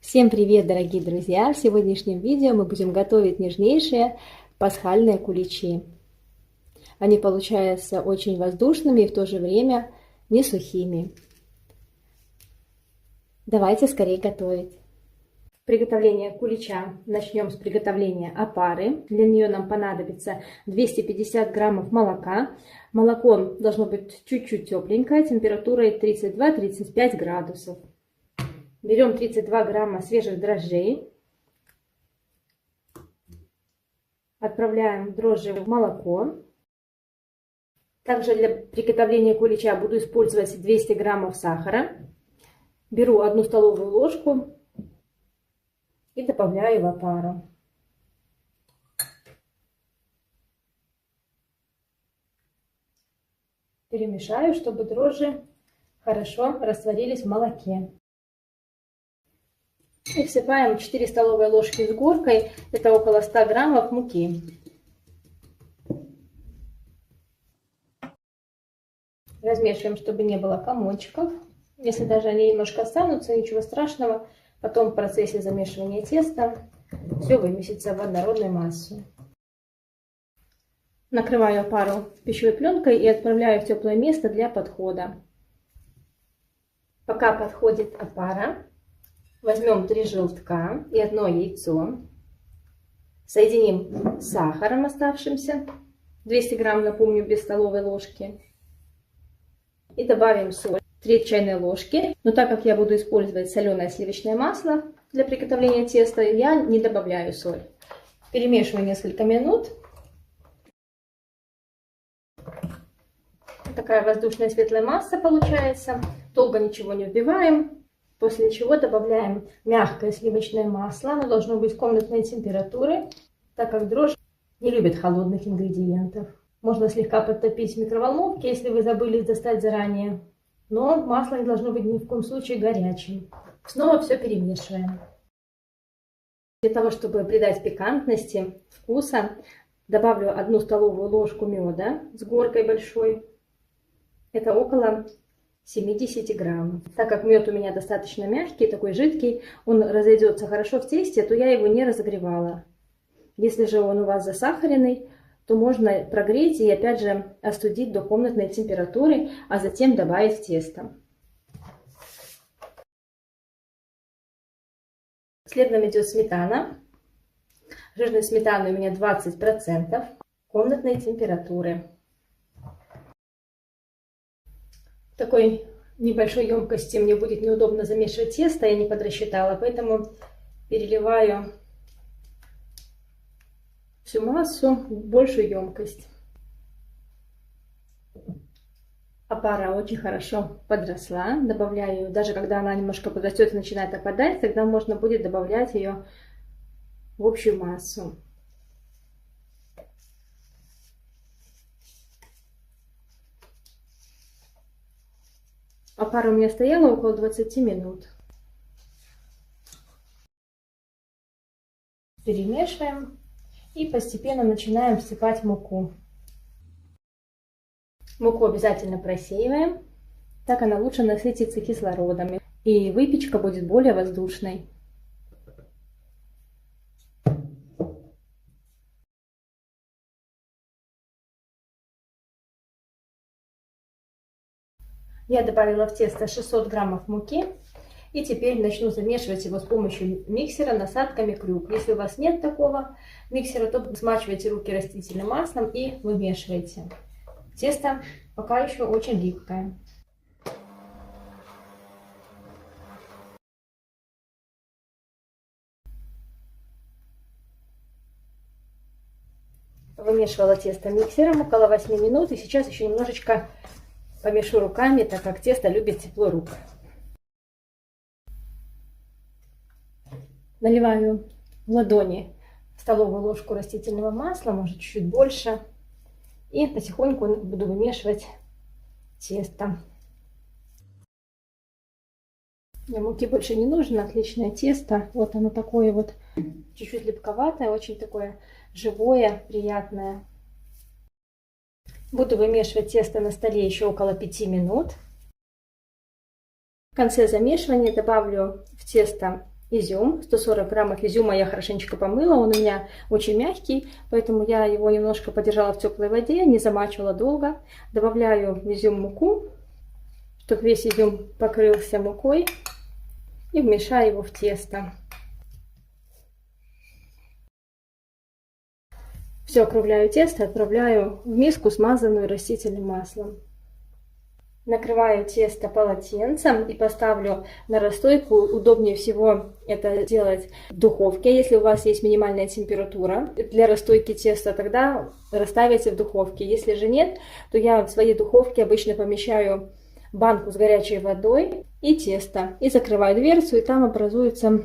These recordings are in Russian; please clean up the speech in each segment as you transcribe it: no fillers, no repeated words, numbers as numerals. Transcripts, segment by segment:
Всем привет, дорогие друзья! В сегодняшнем видео мы будем готовить нежнейшие пасхальные куличи. Они получаются очень воздушными и в то же время не сухими. Давайте скорее готовить. Приготовление кулича начнем с приготовления опары. Для нее нам понадобится 250 граммов молока. Молоко должно быть чуть-чуть тепленькое, температурой 32-35 градусов. Берем 32 грамма свежих дрожжей, отправляем дрожжи в молоко. Также для приготовления кулича буду использовать 200 граммов сахара. Беру 1 столовую ложку и добавляю в опару. Перемешаю, чтобы дрожжи хорошо растворились в молоке. И всыпаем 4 столовые ложки с горкой, это около 100 граммов муки. Размешиваем, чтобы не было комочков. Если даже они немножко останутся, ничего страшного. Потом в процессе замешивания теста все вымесится в однородную массу. Накрываю опару пищевой пленкой и отправляю в теплое место для подхода. Пока подходит опара, возьмем 3 желтка и 1 яйцо. Соединим с сахаром оставшимся. 200 грамм, напомню, без столовой ложки. И добавим соль. 3 чайные ложки. Но так как я буду использовать соленое сливочное масло для приготовления теста, я не добавляю соль. Перемешиваю несколько минут. Такая воздушная светлая масса получается. Долго ничего не вбиваем. После чего добавляем мягкое сливочное масло. Оно должно быть комнатной температуры, так как дрожжи не любят холодных ингредиентов. Можно слегка подтопить в микроволновке, если вы забыли достать заранее. Но масло не должно быть ни в коем случае горячим. Снова все перемешиваем. Для того, чтобы придать пикантности, вкуса, добавлю 1 столовую ложку меда с горкой большой. Это около 70 грамм. Так как мед у меня достаточно мягкий, такой жидкий, он разойдется хорошо в тесте, то я его не разогревала. Если же он у вас засахаренный, то можно прогреть и опять же остудить до комнатной температуры, а затем добавить в тесто. Следом идет сметана. Жирность сметаны у меня 20% комнатной температуры. В такой небольшой емкости мне будет неудобно замешивать тесто, я не подрасчитала, поэтому переливаю всю массу в большую емкость. Опара очень хорошо подросла, добавляю ее, даже когда она немножко подрастет и начинает опадать, тогда можно будет добавлять ее в общую массу. Опара у меня стояла около 20 минут. Перемешиваем и постепенно начинаем всыпать муку. Муку обязательно просеиваем, так она лучше насытится кислородом и выпечка будет более воздушной. Я добавила в тесто 600 граммов муки и теперь начну замешивать его с помощью миксера насадками крюк. Если у вас нет такого миксера, то смачивайте руки растительным маслом и вымешивайте. Тесто пока еще очень липкое. Вымешивала тесто миксером около 8 минут и сейчас еще немножечко помешу руками, так как тесто любит тепло рук. Наливаю в ладони столовую ложку растительного масла, может чуть-чуть больше. И потихоньку буду вымешивать тесто. Мне муки больше не нужно, отличное тесто. Вот оно такое вот, чуть-чуть липковатое, очень такое живое, приятное. Буду вымешивать тесто на столе еще около 5 минут. В конце замешивания добавлю в тесто изюм. 140 граммов изюма я хорошенечко помыла. Он у меня очень мягкий, поэтому я его немножко подержала в теплой воде, не замачивала долго. Добавляю в изюм муку, чтобы весь изюм покрылся мукой. И вмешаю его в тесто. Все, округляю тесто, отправляю в миску, смазанную растительным маслом. Накрываю тесто полотенцем и поставлю на расстойку. Удобнее всего это делать в духовке, если у вас есть минимальная температура для расстойки теста, тогда расставите в духовке. Если же нет, то я в своей духовке обычно помещаю банку с горячей водой и тесто. И закрываю дверцу, и там образуется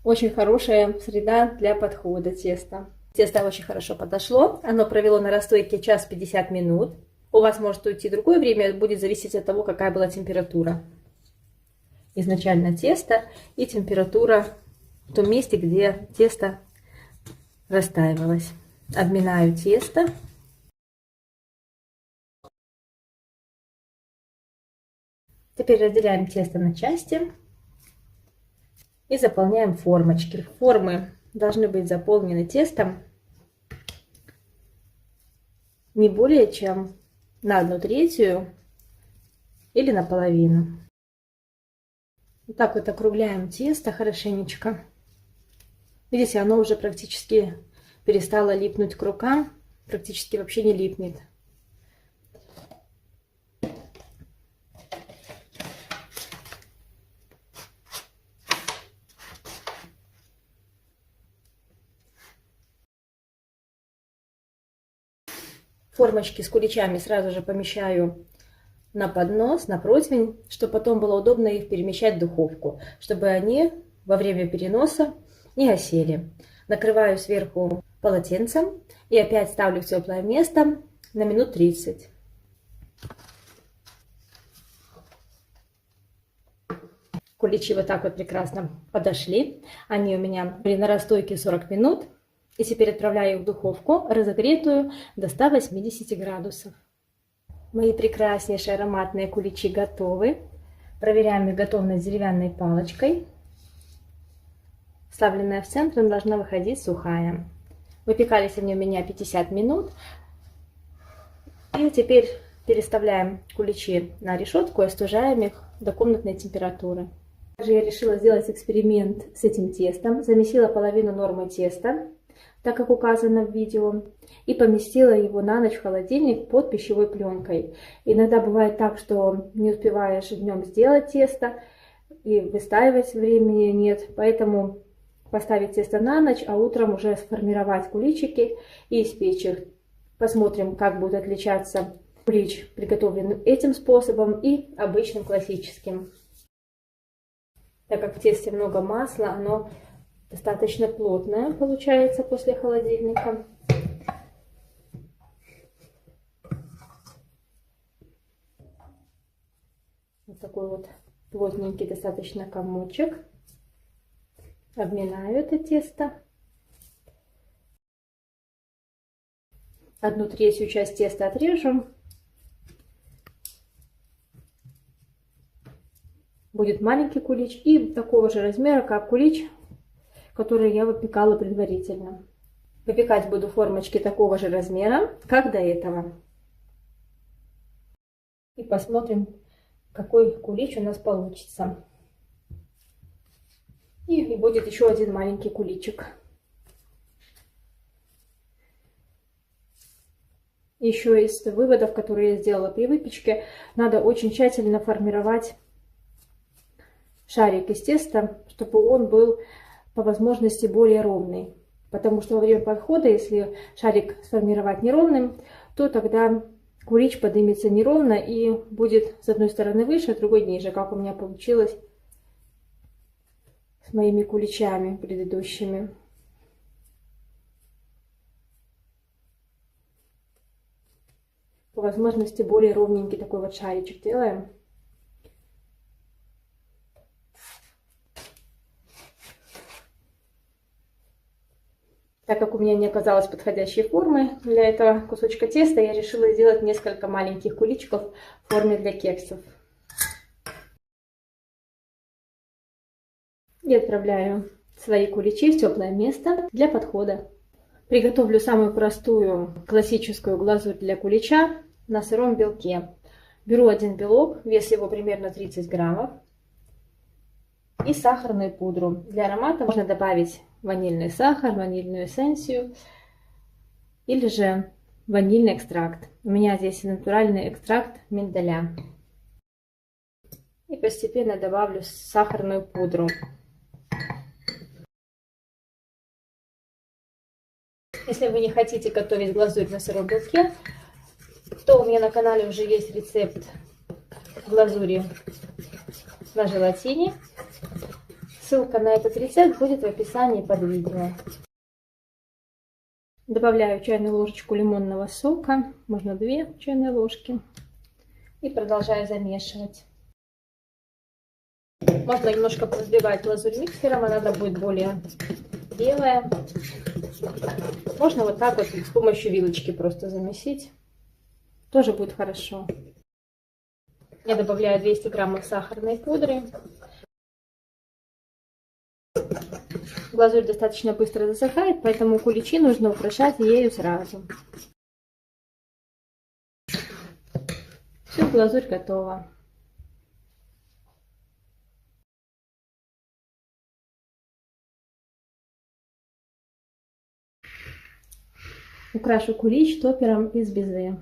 очень хорошая среда для подхода теста. Тесто очень хорошо подошло. Оно провело на расстойке 1:50 минут. У вас может уйти другое время, будет зависеть от того, какая была температура изначально теста и температура в том месте, где тесто растаивалось. Обминаю тесто. Теперь разделяем тесто на части и заполняем формочки. Формы должны быть заполнены тестом не более чем на 1/3 или наполовину. Вот так вот округляем тесто хорошенечко. Видите, оно уже практически перестало липнуть к рукам, практически вообще не липнет. Формочки с куличами сразу же помещаю на поднос, на противень, чтобы потом было удобно их перемещать в духовку, чтобы они во время переноса не осели. Накрываю сверху полотенцем и опять ставлю в теплое место на минут 30. Куличи вот так вот прекрасно подошли. Они у меня были на расстойке 40 минут. И теперь отправляю их в духовку, разогретую до 180 градусов. Мои прекраснейшие ароматные куличи готовы. Проверяем их готовность деревянной палочкой. Вставленная в центр, она должна выходить сухая. Выпекались они у меня 50 минут. И теперь переставляем куличи на решетку и остужаем их до комнатной температуры. Также я решила сделать эксперимент с этим тестом. Замесила половину нормы теста, так как указано в видео, и поместила его на ночь в холодильник под пищевой пленкой. Иногда бывает так, что не успеваешь днем сделать тесто, и выстаивать времени нет, поэтому поставить тесто на ночь, а утром уже сформировать куличики и испечь их. Посмотрим, как будет отличаться кулич, приготовленный этим способом, и обычным классическим. Так как в тесте много масла, оно достаточно плотное получается после холодильника. Вот такой вот плотненький достаточно комочек. Обминаю это тесто. 1/3 часть теста отрежу. Будет маленький кулич и такого же размера, как кулич, который я выпекала предварительно. Выпекать буду формочки такого же размера, как до этого. И посмотрим, какой кулич у нас получится. И будет еще один маленький куличик. Еще из выводов, которые я сделала при выпечке, надо очень тщательно формировать шарик из теста, чтобы он был по возможности более ровный. Потому что во время подхода, если шарик сформировать неровным, то тогда кулич поднимется неровно и будет с одной стороны выше, а с другой ниже, как у меня получилось с моими куличами предыдущими. По возможности более ровненький такой вот шаричек делаем. Так как у меня не оказалось подходящей формы для этого кусочка теста, я решила сделать несколько маленьких куличиков в форме для кексов. И отправляю свои куличи в теплое место для подхода. Приготовлю самую простую классическую глазурь для кулича на сыром белке. Беру один белок, вес его примерно 30 граммов, и сахарную пудру. Для аромата можно добавить ванильный сахар, ванильную эссенцию или же ванильный экстракт. У меня здесь натуральный экстракт миндаля. И постепенно добавлю сахарную пудру. Если вы не хотите готовить глазурь на сыром белке, то у меня на канале уже есть рецепт глазури на желатине. Ссылка на этот рецепт будет в описании под видео. Добавляю чайную ложечку лимонного сока, можно 2 чайные ложки, и продолжаю замешивать. Можно немножко взбивать глазурь миксером, она будет более белая. Можно вот так вот с помощью вилочки просто замесить. Тоже будет хорошо. Я добавляю 200 граммов сахарной пудры. Глазурь достаточно быстро засыхает, поэтому куличи нужно украшать ею сразу. Все, глазурь готова. Украшу кулич топпером из безе.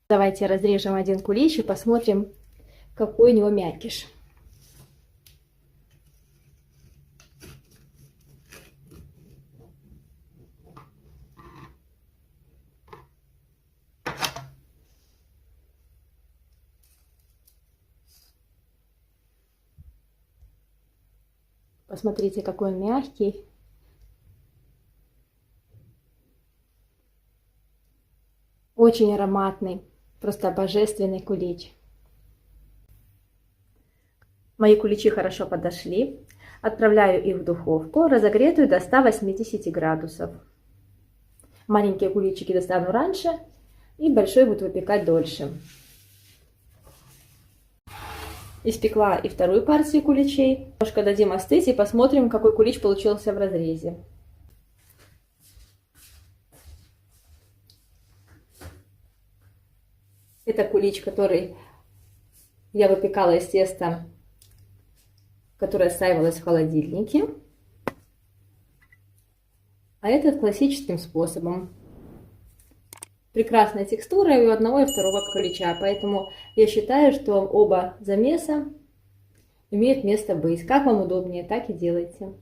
Давайте разрежем один кулич и посмотрим, какой у него мякиш. Посмотрите, какой он мягкий. Очень ароматный, просто божественный кулич. Мои куличи хорошо подошли. Отправляю их в духовку, разогретую до 180 градусов. Маленькие куличики достану раньше, и большой буду выпекать дольше. Испекла и вторую партию куличей. Немножко дадим остыть и посмотрим, какой кулич получился в разрезе. Это кулич, который я выпекала из теста, которое отстаивалось в холодильнике. А этот классическим способом. Прекрасная текстура и у одного и второго кулича, поэтому я считаю, что оба замеса имеют место быть. Как вам удобнее, так и делайте.